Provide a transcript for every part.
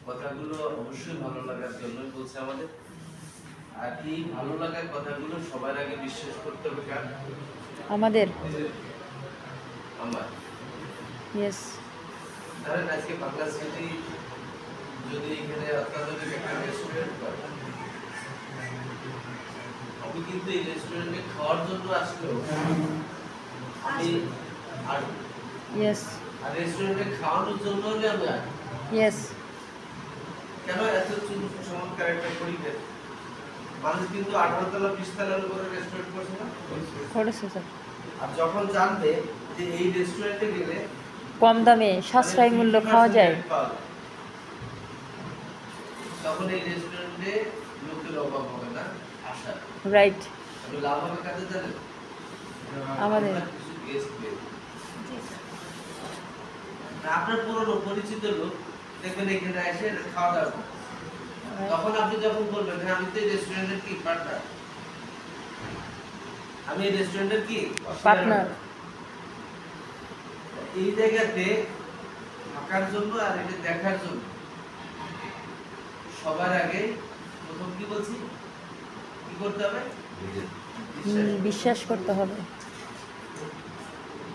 কথাগুলো অবশ্যই ভালো লাগার জন্যই বলছে আমাদের। আর এই ভালো লাগার কথাগুলো সবার আগে বিশ্বাস করতে হবে কার? আমাদের। আমার। ইয়েস। ধরেন আজকে বাংলা সিটি যদি এখানে অত্যাধুনিক একটা রেস্টুরেন্ট করে, আমি কিন্তু এই রেস্টুরেন্টে খাওয়ার জন্য আসলেও আমি আর ইয়েস। আর রেস্টুরেন্টে খাওয়ানোর জন্য আমি আসবো। ইয়েস। কেন এত চমৎকার একটা পরিবেশ? মানুষ কিন্তু 18 তলা 20 তলার উপরে রেস্টুরেন্ট করছে না? করেছে স্যার। আর যখন জানবে যে এই রেস্টুরেন্টে গেলে কম দামে সাশ্রয় মূল্য খাওয়া যায়, তখন এই রেস্টুরেন্টে লোকের অভাব হবে না আসা। রাইট। আমি লাভ হবে কাদের জানেন? আমাদের। কিছু গেস্ট পেয়ে আপনার পুরনো পরিচিত লোক দেখবেন এখানে এসে খাওয়া দাওয়া করে। তখন আপনি যখন বলবেন হ্যাঁ আমি তো এই রেস্টুরেন্টের কি পার্টনার, আমি এই রেস্টুরেন্টের কি পার্টনার, এই জায়গাতে থাকার জন্য আর এটা দেখার জন্য সবার আগে প্রথম কি বলছি, কি করতে হবে? বিশ্বাস করতে হবে।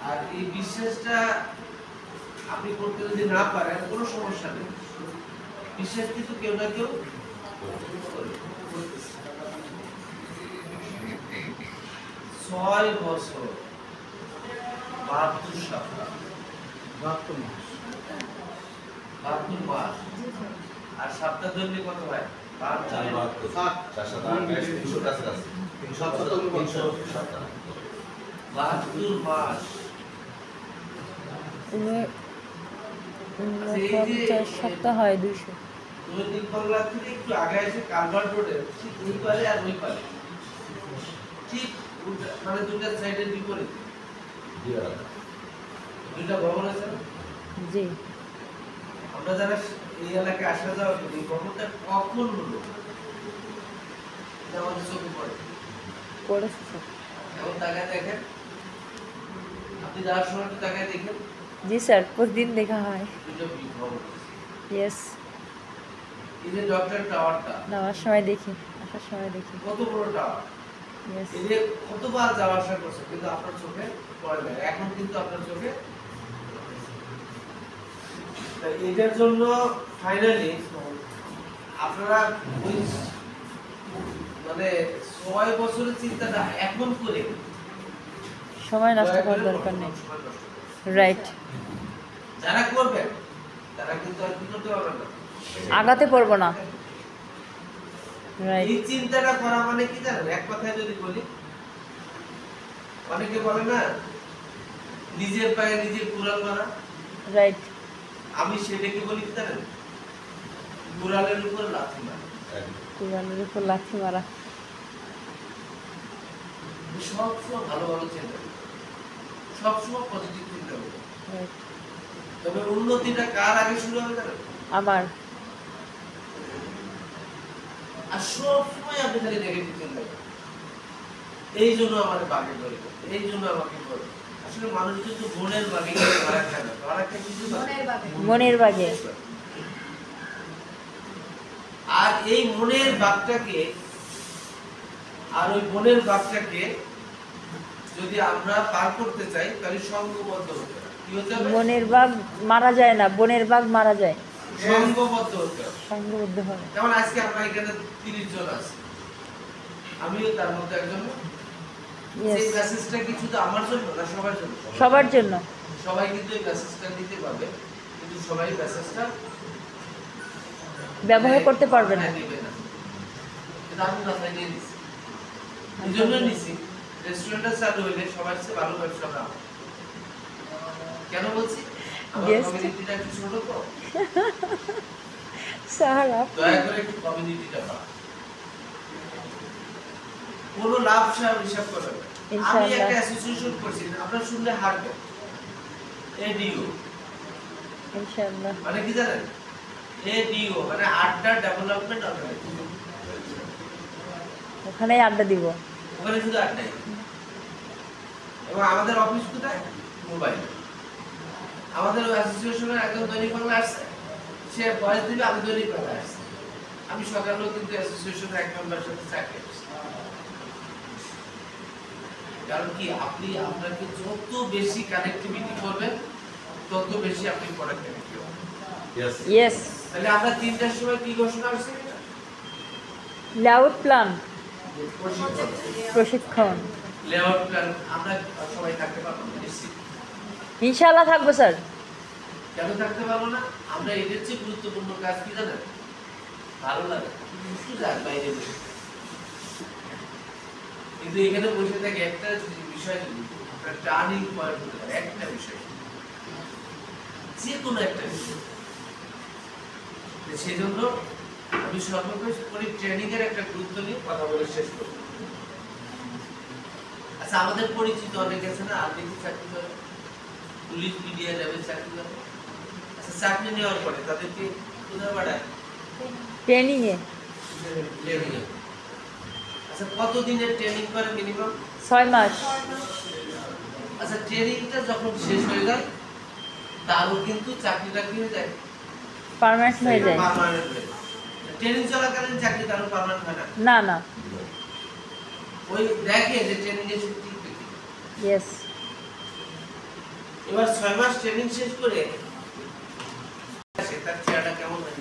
আর এই বিশ্বাসটা আপনি করতে যদি না পারেন কোনো সমস্যা নেই, বিশ্বাস কিন্তু কেউ না কেউ করে। 6 বছর 72 সপ্তাহ 72 মাস আর সপ্তাহ ধরলে কত হয়? 72 মাস। 49 সপ্তাহ হয় 200। দৈনিক বাংলা থেকে একটু আগে এসে কালভার্ট রোডে ঠিক এই পারে আর ওই পারে ঠিক মানে দুটো সাইডের বিপরীত দুইটা ভবন আছে না? জি। আমরা যারা এই এলাকায় আসা যাওয়া করি এই ভবনটা কখন হলো এটা আমাদের চোখে পড়ে। পড়েছে স্যার। এখন তাকায় দেখেন, আপনি যাওয়ার সময় একটু তাকায় দেখেন। জি স্যার, প্রতিদিন দেখা হয়। দুটো ভবন। ইয়েস। এই যে ডক্টর টাওয়ারটা যাওয়ার সময় দেখি, আসার সময় দেখি। কত বড় টাওয়ার, ইয়েস। এই যে কতবার যাওয়া আসা করছে কিন্তু আপনার চোখে পড়ে না, এখন কিন্তু আপনার চোখে। তাই এটার জন্য ফাইনালি আপনারা ওই মানে 6 বছরের চিন্তাটা এখন করে সময় নষ্ট করার দরকার নেই। রাইট। যারা করবেন তারা কিন্তু আর কি করতে পারবে না, আগাতে পারবো না। রাইট। এই চিন্তাটা করা মানে কি জানেন? এক কথায় যদি বলি, অনেকে বলে না নিজের পায়ে নিজের কুড়াল মারা। রাইট। আমি সেটাকে বলি কি জানেন? কুড়ালের উপর লাথি মারা। কুড়ালের উপর লাথি মারা। সবসময় ভালো ভালো চিন্তা করবে, সবসময় পজিটিভ চিন্তা করবে। রাইট। তবে উন্নতিটা কার আগে শুরু হবে জানেন? আমার। আর সবসময় আপনি খালি নেগেটিভ চিন্তা করেন, এই জন্য আমার বাগে ধরে, এই জন্য আমাকে করে। আসলে মানুষ কিন্তু মনের বাগে ধরা খায় না, ধরা খায় কিন্তু মনের বাগে। আর এই মনের বাগটাকে আর ওই মনের বাগটাকে যদি আমরা পার করতে চাই তাহলে সংঘবদ্ধ হতে হবে। কি হতে হবে? মনের বাঘ মারা যায় না, বনের বাঘ মারা যায়। সংঘবদ্ধ হতে হবে। সংঘবদ্ধ হবে। যেমন আজকে আমরা এখানে 30 জন আছি, আমিও তার মধ্যে একজন। এই মেসেজটা কি শুধু আমার জন্য না সবার জন্য? সবার জন্য। সবাই কিন্তু এই মেসেজটা নিতে পারবে, কিন্তু সবাই মেসেজটা ব্যবহার করতে পারবে না। নেবে না। এটা আমি মাথায় নিয়ে নিছি, এই জন্য নিছি রেস্টুরেন্টটা চালু হইলে সবার চেয়ে ভালো ব্যবসা না। কেন বলছি? আমার কমিউনিটিটা একটু ছোট তো, স্যার দয়া করে একটু কমিউনিটিটা বাড়ান। কোনো লাভ হিসাব করবেন না। আমি একটা অ্যাসোসিয়েশন করছি, আপনারা শুনলে হারবেন। এডিও ইনশাআল্লাহ। মানে কি জানেন? এডিও মানে আড্ডা ডেভেলপমেন্ট অর্গানাইজেশন। ওখানেই আড্ডা দিব। ওখানে শুধু আড্ডাই। এবং আমাদের অফিস কোথায়? মোবাইল। আমাদের অ্যাসোসিয়েশনের একজন দৈনিক বাংলা আসছে, সে বয়স দিলে আমি দৈনিক কথা আসছি। আমি সকালেও কিন্তু অ্যাসোসিয়েশনের 1 মেম্বারের সাথে চাকরি করছি। কারণ কি আপনি আপনাকে যত বেশি কানেক্টিভিটি করবেন তত বেশি আপনি প্রোডাক্টিভিটি হবেন। ইয়েস। তাহলে আমরা 3টার সময় কি ঘোষণা করছি? লেআউট প্ল্যান, প্রশিক্ষণ। লেআউট প্ল্যান আমরা সবাই থাকতে পারবো না নিশ্চিত। ইনশাআল্লাহ থাকবো স্যার। কেন থাকতে পারবো না? আমরা এদের চেয়ে গুরুত্বপূর্ণ কাজ কি জানেন? ভালো লাগে একটু যাক বাইরে বসে, কিন্তু এখানে বসে থেকে একটা বিষয় যদি টার্নিং পয়েন্ট হতে পারে, একটা বিষয়, যে কোনো একটা বিষয়, সেই জন্য আমি সর্বোপরি ট্রেনিং এর একটা গুরুত্ব নিয়ে কথা বলে শেষ করব। আচ্ছা, আমাদের পরিচিত অনেক আছে না, আপনি কি চাকরি করেন, পুলিশ মিডিয়া লেভেল চাকরি করেন। আচ্ছা, চাকরি নেওয়ার পরে তাদেরকে কোথায় পাঠায়? ট্রেনিং এ। আচ্ছা, কতদিনের ট্রেনিং করে মিনিমাম? 6 মাস। আচ্ছা, ট্রেনিংটা যখন শেষ হয়ে যায় তারও কিন্তু চাকরিটা কি হয়ে যায়? পার্মানেন্ট হয়ে যায়। পার্মানেন্ট হয়ে যায়। ট্রেনিং চলাকালীন চাকরি তারও পার্মানেন্ট হয় না? না না। ওই দেখে যে ট্রেনিং এর সত্যি কি। ইয়েস। এবার 6 মাস ট্রেনিং শেষ করে তার চেহারাটা কেমন হয়?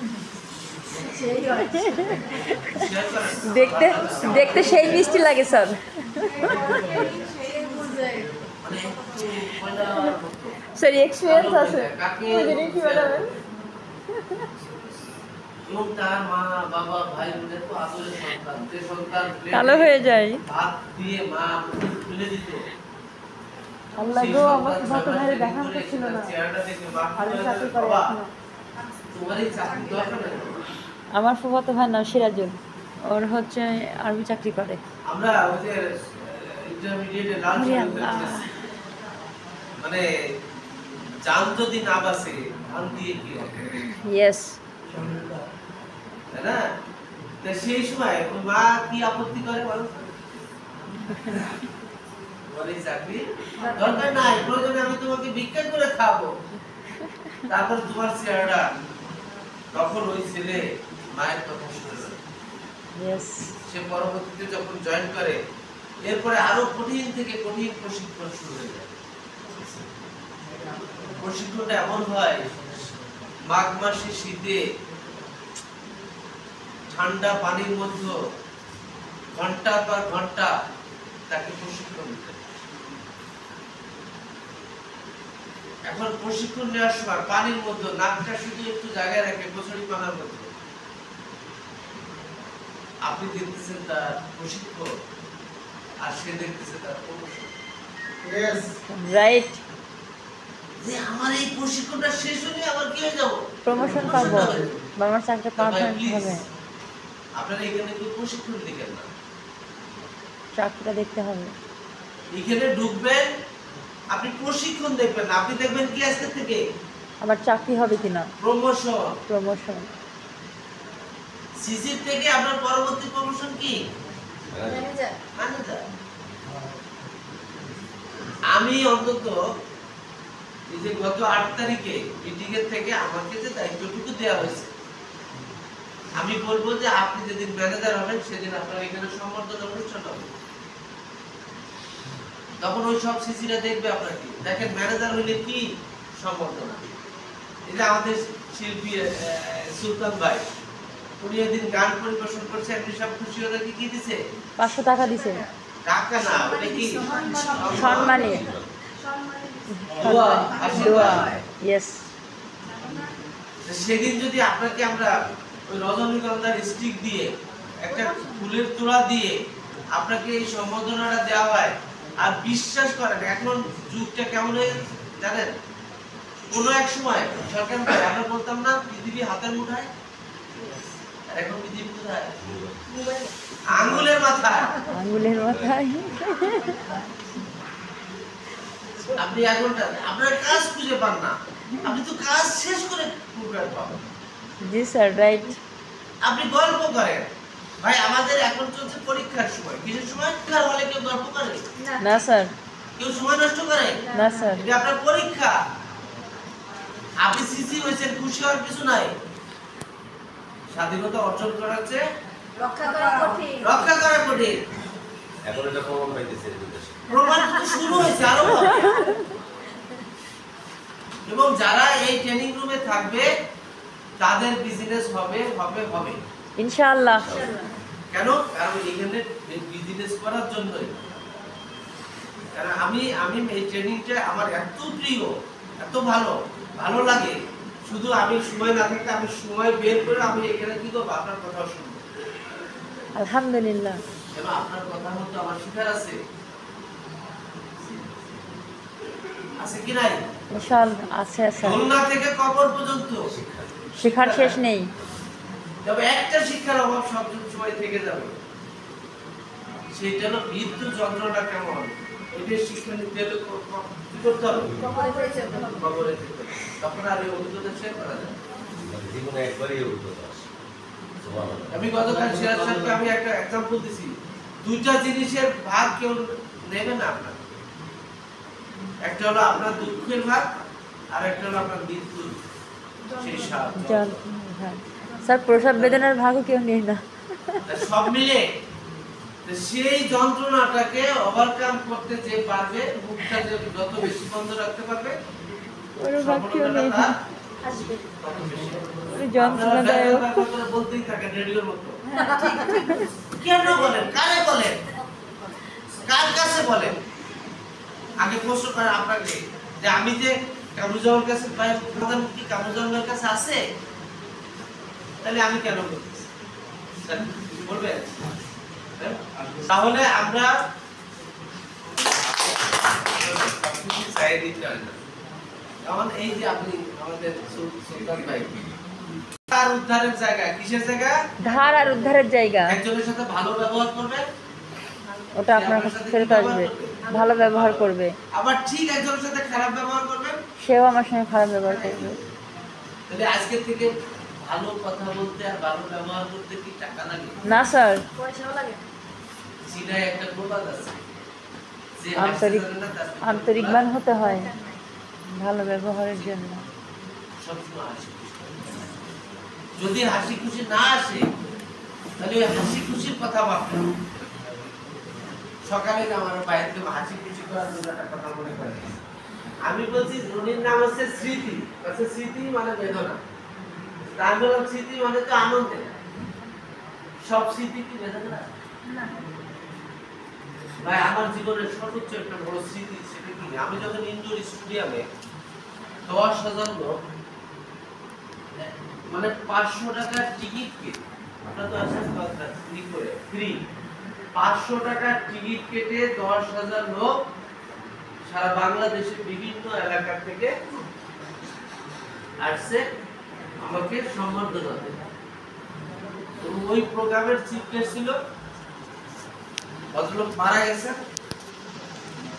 দেখতে দেখতে সেই মিষ্টি লাগে স্যার। স্যার এক্সপেরিয়েন্স আছে। এবং তার মা বাবা ভাই বোনের তো আদরের সন্তান, যে সন্তান কালো হয়ে যায়। ভাত দিয়ে মা তুলে দিত। আল্লাহ গো, আমার কত ভাই দেখা হচ্ছিল না। চেহারাটা দেখে মা চাকরি করে এখনো। তোমার এই চাকরি দরকার নেই। আমার ফুফাতো ভাই নাম সিরাজুল, ওর হচ্ছে আর্মি চাকরি করে। আমরা ওই যে ইন্টারমিডিয়েটে লাল মানে জান যদি না বাসে ধান দিয়ে কি হবে? ইয়েস। তাই না? তো সেই সময় ওই মা কি আপত্তি করে বলো? বলে চাকরি দরকার নাই, প্রয়োজনে আমি তোমাকে ভিক্ষা করে খাবো। তারপর তোমার চেহারাটা, তখন ওই ছেলে মায়ের কথা শুনে। ইয়েস। সে পরবর্তীতে যখন জয়েন করে, এরপরে আরো কঠিন থেকে কঠিন প্রশিক্ষণ শুরু হয়ে যায়। প্রশিক্ষণটা এমন হয়, মাঘ মাসে শীতে ঠান্ডা পানির মধ্যে ঘন্টা পর ঘন্টা তাকে প্রশিক্ষণ দিতে। এখন প্রশিক্ষণ নেওয়ার সময় পানির মধ্যে নাকটা শুধু একটু জায়গায় রেখে গোছড়ি পানার মধ্যে আপনি দেখতেছেন তার প্রশিক্ষণ, আর সে দেখতেছে তার প্রমোশন। রাইট। যে আমার এই প্রশিক্ষণটা শেষ হলে আবার কি হয়ে যাব? প্রমোশন পাবো, আমার চাকরি পার্মানেন্ট হবে। আপনারা এখানে কি প্রশিক্ষণ দেখেন না, চাকরিটা দেখতে হবে। এখানে ঢুকবেন, আপনি প্রশিক্ষণ দেখবেন না, আপনি দেখবেন কি আজকে থেকে আমার চাকরি হবে কিনা। প্রমোশন। প্রমোশন। সিসি থেকে আপনার পরবর্তী প্রমোশন কি? ম্যানেজার। আমি অন্তত এই যে গত 8 তারিখে মিটিং এর থেকে আমাকে যে দায়িত্বটুকু দেওয়া হয়েছে, আমি বলবো যে আপনি যেদিন ম্যানেজার হবেন সেদিন আপনার এখানে সম্বর্ধনা অনুষ্ঠান হবে। তখন ওই সব সিসিরা দেখবে আপনাকে, দেখেন ম্যানেজার হইলে কি সম্বর্ধনা। এই যে আমাদের শিল্পী সুলতান ভাই, উনি এদিন গান পরিবেশন করছে, আপনি সব খুশি হলে কি দিছে? 500 টাকা দিছে। টাকা না, ওটা কি সম্মানী। দোয়া, দোয়া। ইয়েস। সেদিন যদি আপনাকে আমরা ওই রজনীগন্ধার স্টিক দিয়ে একটা ফুলের তোড়া দিয়ে আপনাকে এই সম্বোধনাটা দেওয়া হয়, আর বিশ্বাস করেন এখন যুগটা কেমন হয়ে গেছে জানেন? কোনো এক সময় সরকার ভাই আমরা বলতাম না পৃথিবী হাতের মুঠায়, এখন পৃথিবী কোথায়? আঙ্গুলের মাথায়। আঙ্গুলের মাথায়। আপনি এখনটা আপনার কাজ খুঁজে পান না, আপনি তো কাজ শেষ করে প্রোগ্রাম পাবেন। জি স্যার, রাইট। আপনি গল্প করেন ভাই, আমাদের এখন চলছে পরীক্ষার সময়, কিসের সময়? পরীক্ষার হলে কেউ গল্প করে না স্যার। কেউ সময় নষ্ট করে না স্যার। এটা আপনার পরীক্ষা। আপনি সিসি হয়েছেন, খুশি হওয়ার কিছু নাই। স্বাধীনতা অর্জন করার চেয়ে রক্ষা করা কঠিন। রক্ষা করা কঠিন। এখন এটা প্রমাণ পাইতেছে দেশে। প্রমাণ তো শুরু হয়েছে আরো হবে। এবং যারা এই ট্রেনিং রুমে থাকবে তাদের বিজনেস হবে হবে হবে ইনশাআল্লাহ। কেন? কারণ এখানে বিজনেস করার জন্যই। কারণ আমি এই ট্রেনিংটা আমার এত প্রিয়, এত ভালো লাগে। শুধু আমি সময় না থাকলে আমি সময় বের করে আমি এখানে কি করবো, আপনার কথা শুনবো। আলহামদুলিল্লাহ। কেন আপনার কথা মতো আমার শিখার আছে কি নাই? ইনশাআল্লাহ আছে স্যার। খুলনা থেকে কবর পর্যন্ত শেখার শেষ নেই। তবে একটা শিক্ষার অভাব সব সময় থেকে যাবে, সেটা হলো মৃত্যু যন্ত্রণা কেমন। এটা শিক্ষা নিতে হলে কি করতে হবে? কবরে যেতে হবে। কবরে যেতে হবে। তখন আর এই অভিজ্ঞতা শেয়ার করা যায়। জীবনে একবারই অভিজ্ঞতা আসে। সুবহানাল্লাহ। আমি গতকাল সিরাজ সাহেবকে আমি একটা এক্সাম্পল দিছি, দুইটা জিনিসের ভাগ কেউ নেবে না আপনার। একটা হলো আপনার দুঃখের ভাগ, আর একটা হলো আপনার মৃত্যুর সেই স্বাদ। স্যার প্রসব বেদনার ভাগও কেউ নেই না। সব মিলে সেই যন্ত্রণাটাকে ওভারকাম করতে যে পারবে, মুখটা যে যত বেশি বন্ধ রাখতে পারবে, ওর ভাগ কেউ নেই না। আসবে। তত বেশি। ওর যন্ত্রণাদায়ক। আপনারা বলতেই থাকেন রেডিওর মতো। কেন বলেন? কারে বলেন? কার কাছে বলেন? আগে প্রশ্ন করেন আপনাকে যে আমি যে কামরুজ্জামানের কাছে পাই, প্রধান কি কামরুজ্জামানের কাছে আছে? তাহলে আমি কেন বলতেছি? বলবেন? তাহলে আমরা চাই দিতে হয় না। কারণ এই যে আপনি আমাদের সুলতান ভাই, তার উদ্ধারের জায়গা কিসের জায়গা? ধার আর উদ্ধারের জায়গা। একজনের সাথে ভালো ব্যবহার করবেন, ওটা আপনার কাছে ফেরত আসবে। ভালো ব্যবহার করবে, আবার ঠিক একজনের সাথে খারাপ ব্যবহার করবেন, সেও আমার সঙ্গে খারাপ ব্যবহার করবে। তাহলে আজকে থেকে ভালো কথা বলতে আর ভালো ব্যবহার করতে কি টাকা লাগে? না স্যার, পয়সাও লাগে। চীনায় একটা প্রবাদ আছে যে আন্তরিকবান হতে হয় ভালো ব্যবহারের জন্য। সবসময় হাসি খুশি। যদি হাসি খুশি না আসে তাহলে ওই হাসি খুশির কথা ভাববেন। সকালে আমার বাইরে হাসি খুশি করার জন্য একটা কথা মনে করে, আমি বলছি রনির নাম হচ্ছে স্মৃতি, স্মৃতি মানে বেদনা। আমি বললাম স্মৃতি মানে তো আনন্দের। সব স্মৃতি কি বেদনা? ভাই আমার জীবনের সর্বোচ্চ একটা বড় স্মৃতি সেটা কি, আমি যখন ইনডোর স্টেডিয়ামে 10,000 লোক মানে 500 টাকার টিকিট কেটে, আপনারা তো আসেন ফ্রি করে, ফ্রি 500 টাকার টিকিট কেটে 10,000 লোক সারা বাংলাদেশের বিভিন্ন এলাকা থেকে আসছে আমাকে সম্বর্ধনা দিতে। ওই প্রোগ্রামের চিফ গেস্ট ছিল ভদ্রলোক, মারা গেছেন।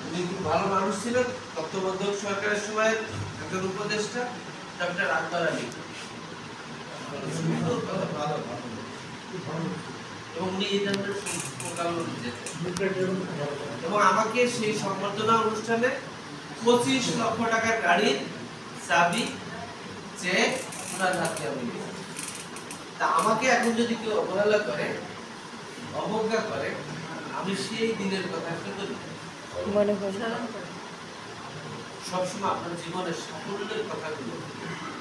উনি খুব ভালো মানুষ ছিলেন, তত্ত্বাবধায়ক সরকারের সময় একজন উপদেষ্টা, ডক্টর আকবর আলী। এবং উনি এই ধরনের প্রোগ্রাম যেতেন এবং আমাকে সেই সম্বর্ধনা অনুষ্ঠানে 25 লক্ষ টাকার গাড়ির চাবি চেক ওনার হাতে আমি দিয়েছি। তা আমাকে এখন যদি কেউ অবহেলা করে, অবজ্ঞা করে, আমি সেই দিনের কথা কি করি? মনে করি সবসময় আপনার জীবনের সাফল্যের কথাগুলো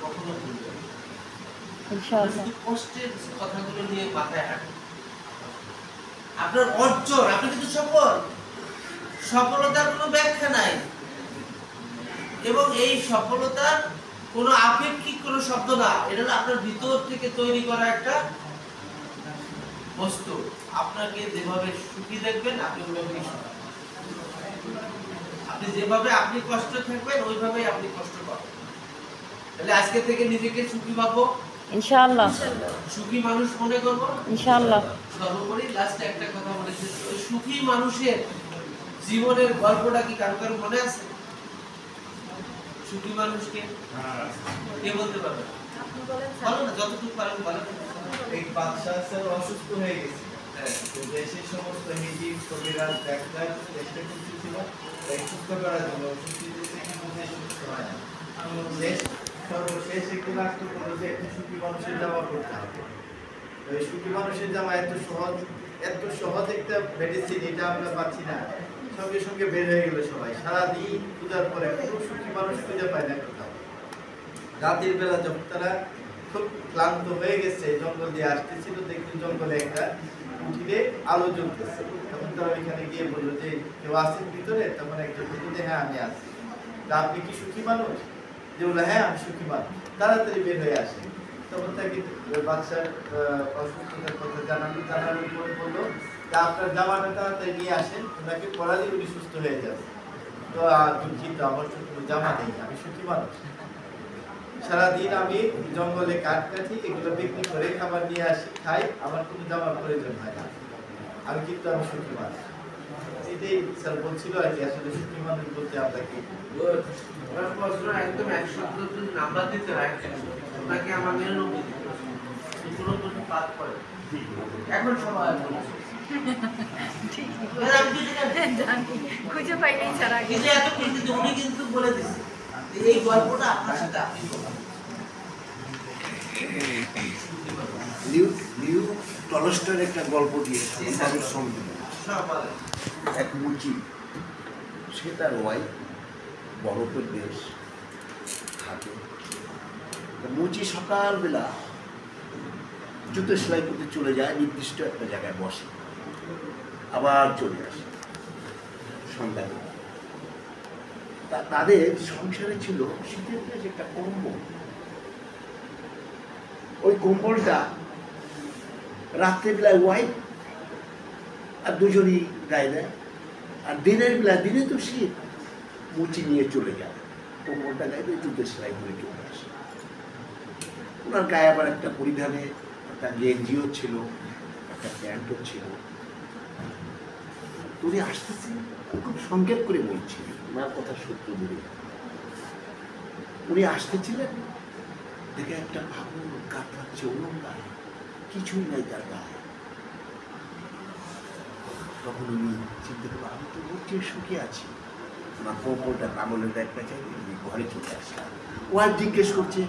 কখনো ভুলবেন না। ইনশাআল্লাহ। কষ্টের কথাগুলো নিয়ে মাথায় হাঁটেন। আপনার অর্জন, আপনি কিন্তু সফল, সফলতার কোনো ব্যাখ্যা নাই এবং এই সফলতার কোনো আপেক্ষিক কোনো শব্দ না। এটা হলো আপনার ভিতর থেকে তৈরি করা একটা বস্তু। আপনাকে যেভাবে সুখী দেখবেন আপনি ওইভাবেই সুখী। আপনি যেভাবে আপনি কষ্ট থাকবেন ওইভাবেই আপনি কষ্ট পাবেন। তাহলে আজকে থেকে নিজেকে সুখী ভাববো, ইনশাআল্লাহ। সুখী মানুষ মনে করবো, ইনশাআল্লাহ। সর্বোপরি লাস্টে একটা কথা বলেছে, ওই সুখী মানুষের জীবনের গল্পটা কি কারো কারো মনে আছে? সুখী মানুষকে কে বলতে পারবে? আপনি বলেন বলো না, যতটুকু পারেন বলেন। এই বাদশাহ স্যার অসুস্থ হয়ে গেছে। হ্যাঁ। তো দেশের সমস্ত হিন্দি কবিরাজ ডাক্তার চেষ্টা করতেছিল এই সুস্থ করার জন্য, ওষুধ দিতেছে কিন্তু সে সুস্থ হয় না। সর্বশেষ একটু রাষ্ট্র করলো যে একটু সুখী মানুষের যাওয়া করতে হবে। ওই সুখী মানুষের জামা এত সহজ একটা মেডিসিন, এটা আমরা পাচ্ছি না। সঙ্গে সঙ্গে বের হয়ে গেল সবাই, সারাদিন পূজার পরে কোনো সুখী মানুষ খুঁজে পায় না কোথাও। রাতের বেলা যখন তারা খুব ক্লান্ত হয়ে গেছে, জঙ্গল দিয়ে আসতেছিল, দেখলো জঙ্গলে একটা কুঠিরে আলো জ্বলতেছে। তখন তারা ওইখানে গিয়ে বললো যে কেউ আছেন ভিতরে? তখন একজন বলল যে হ্যাঁ আমি আছি। তা আপনি কি সুখী মানুষ? যে বললো হ্যাঁ আমি সুখী মানুষ। তাড়াতাড়ি বের হয়ে আসে। তখন তাকে বাদশার অসুস্থতার কথা জানানোর পর বললো যে আপনার জামাটা তাড়াতাড়ি নিয়ে আসেন, ওনাকে পড়ালে উনি সুস্থ হয়ে যাবে। তো দুঃখিত, আমার তো কোনো জামা নেই, আমি সুখী মানুষ। সারাদিন আমি জঙ্গলে কাঠ কাটি, এগুলো বিক্রি করে খাবার নিয়ে আসি, খাই, আমার কোনো জামার প্রয়োজন হয় না, আমি কিন্তু আমি সুখী মানুষ। এটাই স্যার বলছিল আর কি, আসলে সুখী মানুষ বলতে আমরা কি একদম 100 নাম্বার দিতে হয়, ওনাকে আমার 99 দিতে হবে। কোনো কিছু বাদ পড়ে এখন সময় খুঁজে পাইনি ছাড়া কিন্তু এত কিন্তু উনি কিন্তু বলে দিচ্ছে এই গল্পটা আপনার সাথে আপনি বলুন। লিও টলস্টয়ের একটা গল্প দিয়েছে, তাদের সঙ্গে এক মুচি, সে তার ওয়াইফ বরফের দেশ থাকে। মুচি সকালবেলা জুতো সেলাই করতে চলে যায়, নির্দিষ্ট একটা জায়গায় বসে, আবার চলে আসে সন্ধ্যাবেলা। তাদের সংসারে ছিল শীতের দেশ একটা কম্বল। ওই কম্বলটা রাত্রেবেলায় ওয়াইফ আর দুজনই গায়ে দেয়, আর দিনের বেলা, দিনে তো শীত, মুচি নিয়ে চলে যায়, কম্বলটা গায়ে দিয়ে জুতো সেলাই করে চলে আসে। ওনার গায়ে আবার একটা পরিধানে একটা গেঞ্জিও ছিল, একটা প্যান্টও ছিল। উনি আসতেছেন, খুব সংক্ষেপ করে বলছি, ওনার কথা সত্য ধরে। উনি আসতেছিলেন, দেখে একটা ভাবুন কাটাচ্ছে অলঙ্কার, কিছুই নাই তার গায়ে। তখন উনি চিন্তা করলো, আমি তো বলছি সুখে আছি, আমার কম্বলটা কামলের একটা চাই, উনি ঘরে চলে আসলাম। ওয়াইফ জিজ্ঞেস করছে,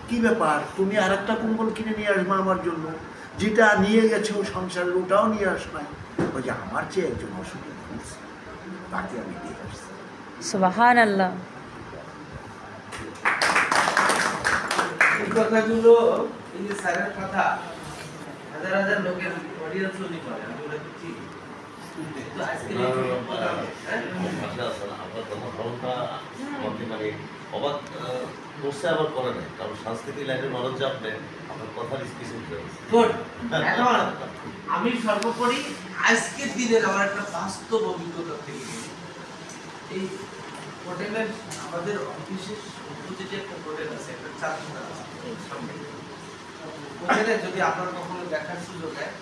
কি ব্যাপার, তুমি আর একটা কম্বল কিনে নিয়ে আসবা আমার জন্য, যেটা নিয়ে গেছো সংসারের ওটাও নিয়ে আসবাই। ওই যে আমার চেয়ে একজন অসুখী মানুষ, তাকে আমি দিয়ে আসছি। সুবহানাল্লাহ। এই কথাগুলো, এই যে স্যারের কথা, হাজার হাজার লোকের অডিয়েন্স শুনি করে, আমি বলে দিচ্ছি তো আজকে এই কথা হ্যাঁ আপনার কথা ভালোটা আমাকে মানে অবাক করছে, আবার করে নাই, কারণ সাংস্কৃতিক লাইনের মানুষ যে আপনি আপনার কথার স্পেসিফিক গুড। এখন আমি সর্বোপরি আজকের দিনের আমার একটা বাস্তব অভিজ্ঞতা থেকে এই হোটেলের আমাদের অফিসের অপোজিটে একটা হোটেল আছে, একটা চারটা আছে সামনে। ওখানে যদি আপনার কখনো দেখার সুযোগ হয়